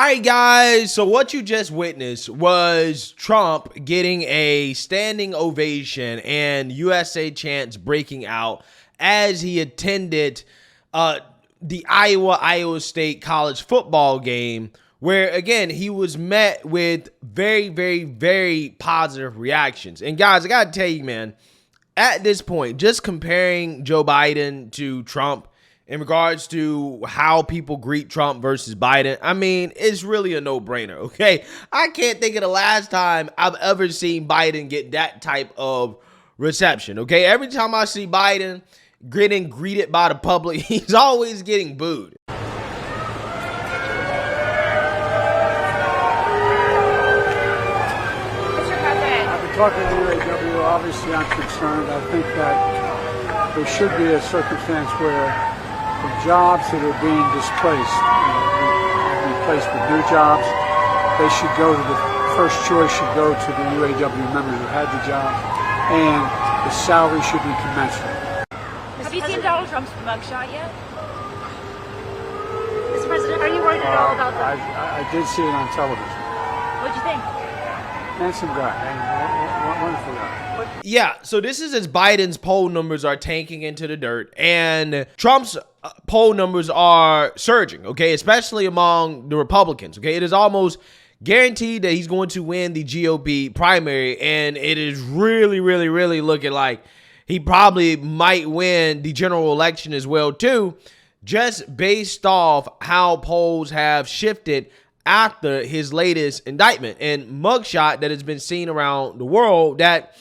right, guys, so what you just witnessed was Trump getting a standing ovation and USA chants breaking out as he attended the Iowa State college football game, where, again, he was met with very, very, very positive reactions. And, guys, I got to tell you, man, at this point, just comparing Joe Biden to Trump in regards to how people greet Trump versus Biden, I mean, it's really a no-brainer, okay? I can't think of the last time I've ever seen Biden get that type of reception, okay? Every time I see Biden getting greeted by the public, he's always getting booed. Talking to the UAW, obviously I'm concerned. I think that there should be a circumstance where the jobs that are being displaced, replaced with new jobs, they should go to the first choice should go to the UAW members who had the job, and the salary should be commensurate. Have you seen Donald Trump's mugshot yet? Mr. President, are you worried at all about that? I did see it on television. What'd you think? Handsome guy, wonderful guy. Yeah, so this is as Biden's poll numbers are tanking into the dirt, and Trump's poll numbers are surging, okay, especially among the Republicans, okay? It is almost guaranteed that he's going to win the GOP primary, and it is really, really, really looking like he probably might win the general election as well, too, just based off how polls have shifted after his latest indictment and mugshot that has been seen around the world, that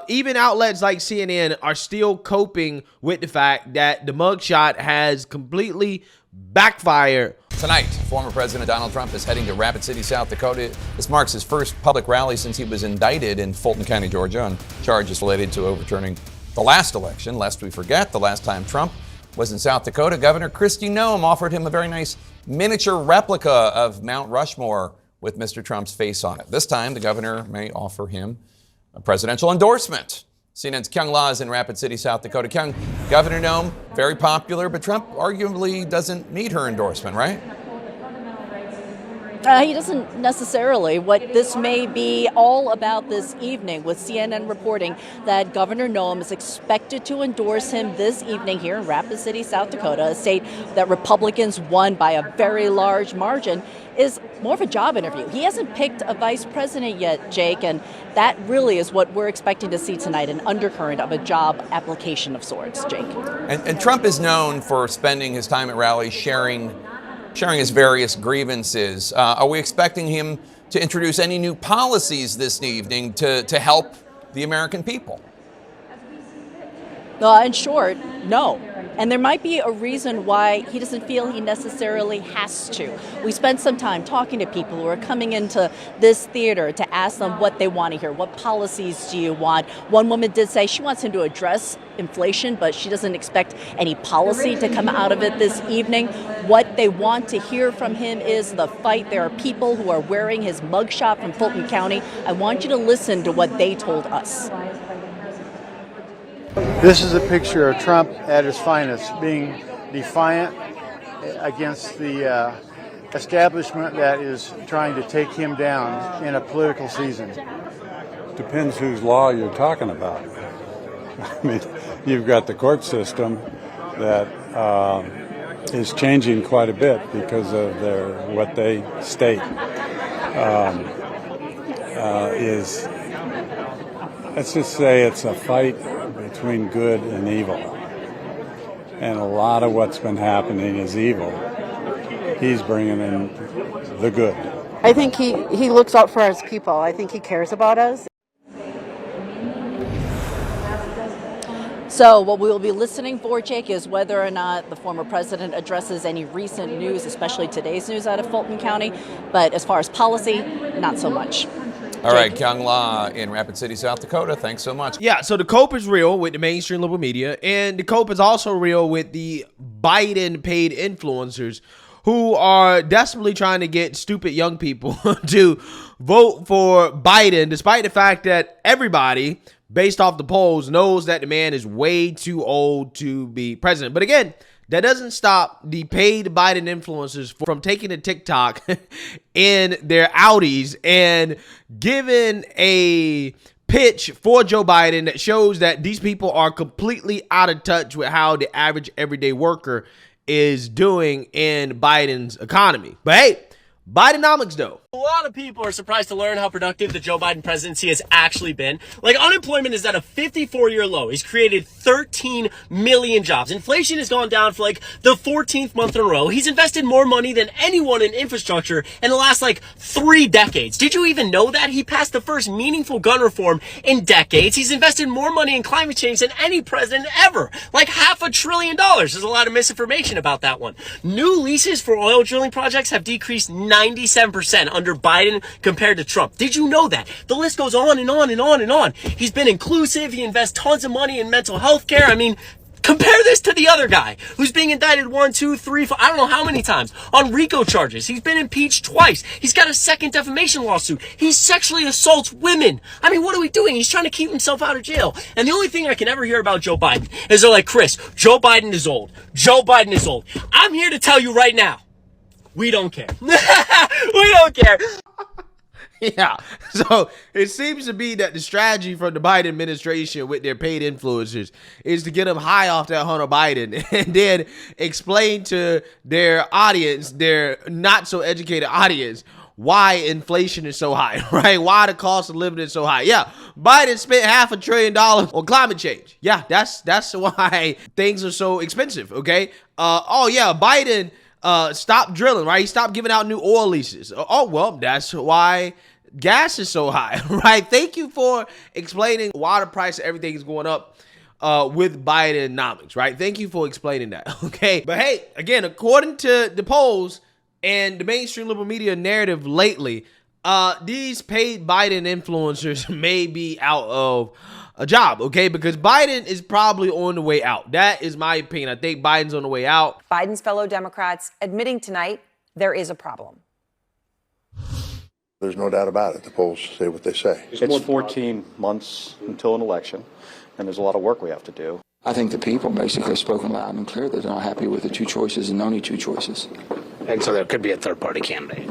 even outlets like CNN are still coping with the fact that the mugshot has completely backfired. Tonight, former President Donald Trump is heading to Rapid City, South Dakota. This marks his first public rally since he was indicted in Fulton County, Georgia, on charges related to overturning the last election. Lest we forget, the last time Trump was in South Dakota, Governor Kristi Noem offered him a very nice miniature replica of Mount Rushmore with Mr. Trump's face on it. This time, the governor may offer him a presidential endorsement. CNN's Kyung La is in Rapid City, South Dakota. Kyung, Governor Noem, very popular, but Trump arguably doesn't need her endorsement, right? He doesn't necessarily. What this may be all about this evening, with CNN reporting that Governor Noem is expected to endorse him this evening here in Rapid City, South Dakota, a state that Republicans won by a very large margin, is more of a job interview. He hasn't picked a vice president yet, Jake, and that really is what we're expecting to see tonight, an undercurrent of a job application of sorts, Jake. And Trump is known for spending his time at rallies sharing his various grievances. Are we expecting him to introduce any new policies this evening to help the American people? In short, no. And there might be a reason why he doesn't feel he necessarily has to. We spent some time talking to people who are coming into this theater to ask them what they want to hear. What policies do you want? One woman did say she wants him to address inflation, but she doesn't expect any policy to come out of it this evening. What they want to hear from him is the fight. There are people who are wearing his mugshot from Fulton County. I want you to listen to what they told us. This is a picture of Trump at his finest, being defiant against the establishment that is trying to take him down in a political season. Depends whose law you're talking about. I mean, you've got the court system that is changing quite a bit because of what they state is, let's just say it's a fight between good and evil. And a lot of what's been happening is evil. He's bringing in the good. I think he looks out for his people. I think he cares about us. So what we will be listening for, Jake, is whether or not the former president addresses any recent news, especially today's news out of Fulton County. But as far as policy, not so much. All right, Kyung La in Rapid City, South Dakota. Thanks so much. Yeah, so the cope is real with the mainstream liberal media, and the cope is also real with the Biden paid influencers who are desperately trying to get stupid young people to vote for Biden, despite the fact that everybody, based off the polls, knows that the man is way too old to be president. But again, That doesn't stop the paid Biden influencers from taking a TikTok in their Audis and giving a pitch for Joe Biden that shows that these people are completely out of touch with how the average everyday worker is doing in Biden's economy. But hey, Bidenomics though. A lot of people are surprised to learn how productive the Joe Biden presidency has actually been. Like, unemployment is at a 54-year low. He's created 13 million jobs. Inflation has gone down for like the 14th month in a row. He's invested more money than anyone in infrastructure in the last like 3 decades. Did you even know that? He passed the first meaningful gun reform in decades. He's invested more money in climate change than any president ever. Like $500 billion. There's a lot of misinformation about that one. New leases for oil drilling projects have decreased 97% under Biden compared to Trump. Did you know that? The list goes on and on and on and on. He's been inclusive. He invests tons of money in mental health care. I mean, compare this to the other guy who's being indicted 1, 2, 3, 4, I don't know how many times on RICO charges. He's been impeached twice. He's got a second defamation lawsuit. He sexually assaults women. I mean, what are we doing? He's trying to keep himself out of jail. And the only thing I can ever hear about Joe Biden is they're like, Chris, Joe Biden is old. Joe Biden is old. I'm here to tell you right now, we don't care. We don't care. Yeah, so it seems to be that the strategy from the Biden administration with their paid influencers is to get them high off that Hunter Biden and then explain to their audience, their not so educated audience, why inflation is so high, right? Why the cost of living is so high. Yeah, Biden spent $500 billion on climate change. Yeah, that's why things are so expensive, okay? Oh yeah, Biden stopped drilling, right? He stopped giving out new oil leases. Oh, well, that's why gas is so high, right? Thank you for explaining why the price of everything is going up with Bidenomics, right? Thank you for explaining that, okay? But hey, again, according to the polls and the mainstream liberal media narrative lately, these paid Biden influencers may be out of a job, okay? Because Biden is probably on the way out. That is my opinion. I think Biden's on the way out. Biden's fellow Democrats admitting tonight there is a problem. There's no doubt about it. The polls say what they say. It's 14 months until an election, and there's a lot of work we have to do. I think the people basically have spoken loud and clear that they're not happy with the 2 choices and only 2 choices. And so there could be a third-party candidate.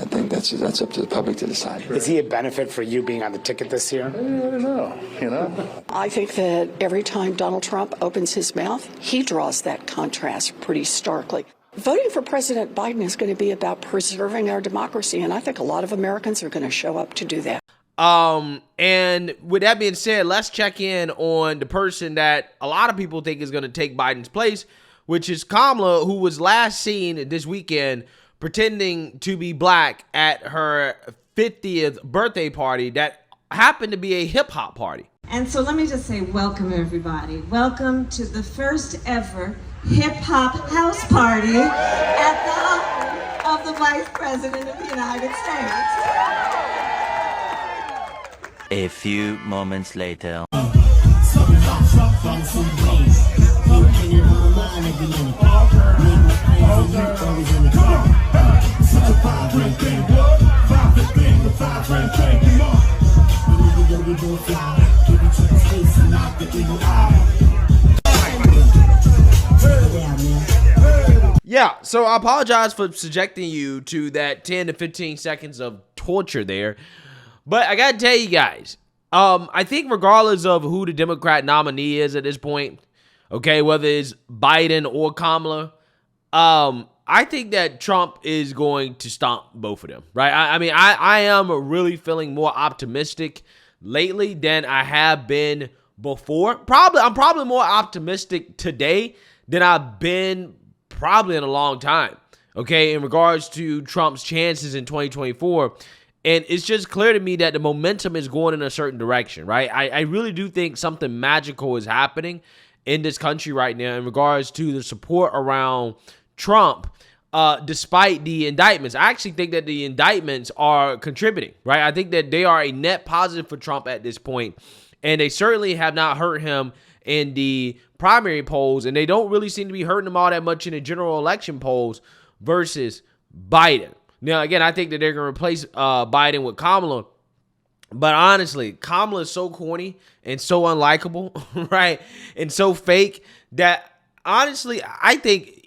I think that's up to the public to decide. Is he a benefit for you being on the ticket this year? I don't know, you know. I think that every time Donald Trump opens his mouth, he draws that contrast pretty starkly. Voting for President Biden is going to be about preserving our democracy, and I think a lot of Americans are going to show up to do that. And with that being said, let's check in on the person that a lot of people think is going to take Biden's place, which is Kamala, who was last seen this weekend pretending to be black at her 50th birthday party that happened to be a hip hop party. And so let me just say welcome, everybody. Welcome to the first ever hip hop house party at the home of the Vice President of the United States. A few moments later. Yeah, so I apologize for subjecting you to that 10 to 15 seconds of torture there. But I gotta tell you guys, I think regardless of who the Democrat nominee is at this point, okay, whether it's Biden or Kamala, I think that Trump is going to stomp both of them, right? I am really feeling more optimistic lately than I have been before. I'm probably more optimistic today than I've been probably in a long time, okay, in regards to Trump's chances in 2024. And it's just clear to me that the momentum is going in a certain direction, right? I really do think something magical is happening in this country right now in regards to the support around Trump, despite the indictments. I actually think that the indictments are contributing, right? I think that they are a net positive for Trump at this point, and they certainly have not hurt him in the primary polls, and they don't really seem to be hurting him all that much in the general election polls versus Biden. Now, again, I think that they're going to replace Biden with Kamala. But honestly, Kamala is so corny and so unlikable, right? And so fake that honestly, I think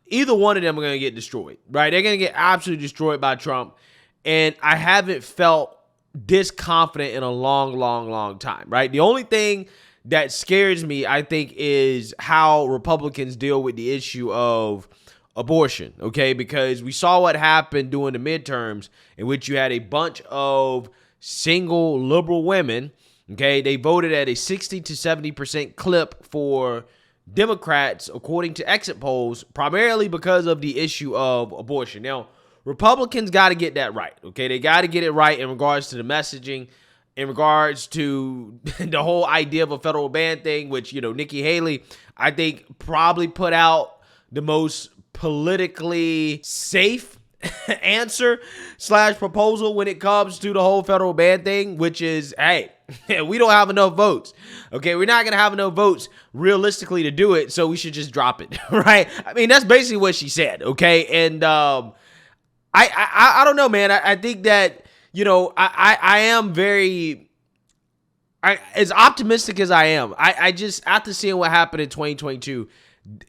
either one of them are going to get destroyed, right? They're going to get absolutely destroyed by Trump. And I haven't felt this confident in a long time, right? The only thing that scares me, I think, is how Republicans deal with the issue of abortion, okay? Because we saw what happened during the midterms, in which you had a bunch of single liberal women, okay? They voted at a 60 to 70% clip for Democrats, according to exit polls, primarily because of the issue of abortion. Now, Republicans got to get that right, okay? They got to get it right in regards to the messaging, in regards to the whole idea of a federal ban thing, which, you know, Nikki Haley, I think, probably put out the most politically safe answer / proposal when it comes to the whole federal ban thing, which is, hey, we don't have enough votes. Okay, we're not going to have enough votes realistically to do it, so we should just drop it, right? I mean, that's basically what she said, okay? And I don't know, man. I think that, you know, I am very, as optimistic as I am, I just, after seeing what happened in 2022,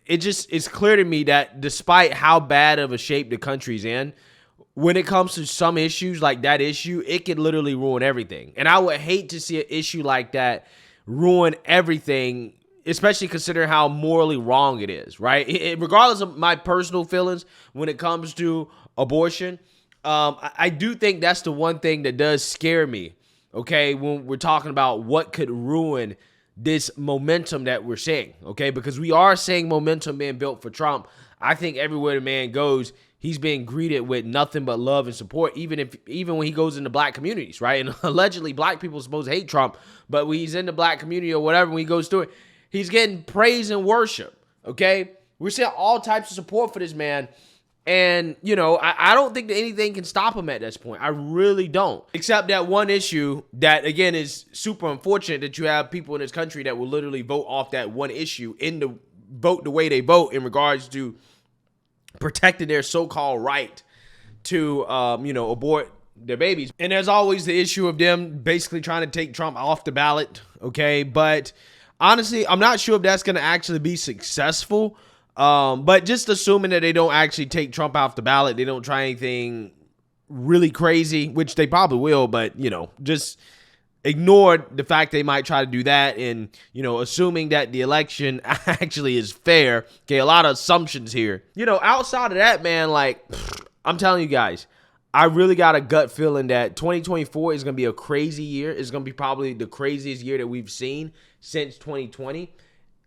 it's clear to me that despite how bad of a shape the country's in, when it comes to some issues like that issue, it could literally ruin everything. And I would hate to see an issue like that ruin everything, especially considering how morally wrong it is, right? Regardless of my personal feelings when it comes to abortion, I do think that's the one thing that does scare me, okay, when we're talking about what could ruin this momentum that we're seeing, okay? Because we are seeing momentum being built for Trump. I think everywhere the man goes, he's being greeted with nothing but love and support, even when he goes into black communities, right? And allegedly, black people are supposed to hate Trump, but when he's in the black community or whatever, when he goes through it, he's getting praise and worship, okay? We're seeing all types of support for this man. And, you know, I don't think that anything can stop him at this point. I really don't. Except that one issue that, again, is super unfortunate, that you have people in this country that will literally vote off that one issue vote the way they vote in regards to protecting their so-called right to, you know, abort their babies. And there's always the issue of them basically trying to take Trump off the ballot, okay? But honestly, I'm not sure if that's going to actually be successful. But just assuming that they don't actually take Trump off the ballot, they don't try anything really crazy, which they probably will, but, you know, just ignore the fact they might try to do that. And, you know, assuming that the election actually is fair. Okay, a lot of assumptions here. You know, outside of that, man, like, I'm telling you guys, I really got a gut feeling that 2024 is going to be a crazy year. It's going to be probably the craziest year that we've seen since 2020.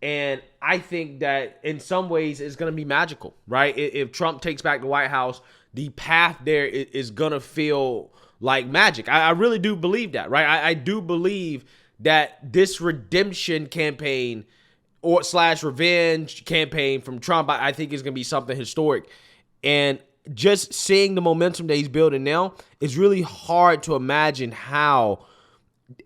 And I think that in some ways it's going to be magical, right? If Trump takes back the White House, the path there is going to feel like magic. I really do believe that, right? I do believe that this redemption campaign or / revenge campaign from Trump, I think is going to be something historic. And just seeing the momentum that he's building now, it's really hard to imagine how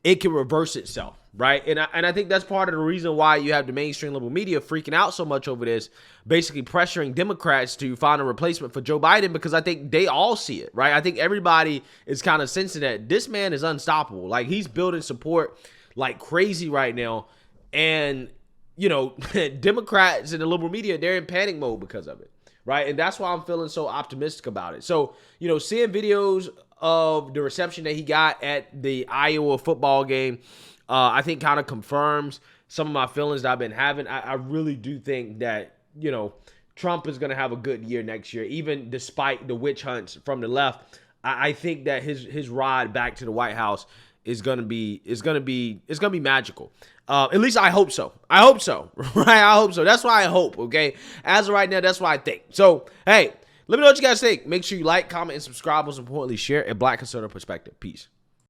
it can reverse itself. Right. And I think that's part of the reason why you have the mainstream liberal media freaking out so much over this, basically pressuring Democrats to find a replacement for Joe Biden, because I think they all see it. Right. I think everybody is kind of sensing that this man is unstoppable. Like, he's building support like crazy right now. And, you know, Democrats and the liberal media, they're in panic mode because of it. Right. And that's why I'm feeling so optimistic about it. So, you know, seeing videos of the reception that he got at the Iowa football game, I think kind of confirms some of my feelings that I've been having. I really do think that, you know, Trump is going to have a good year next year, even despite the witch hunts from the left. I think that his ride back to the White House is going to be magical. At least I hope so. I hope so. Right? I hope so. That's why I hope. Okay. As of right now, that's why I think. So, hey, let me know what you guys think. Make sure you like, comment, and subscribe. Most importantly, share a Black conservative perspective. Peace.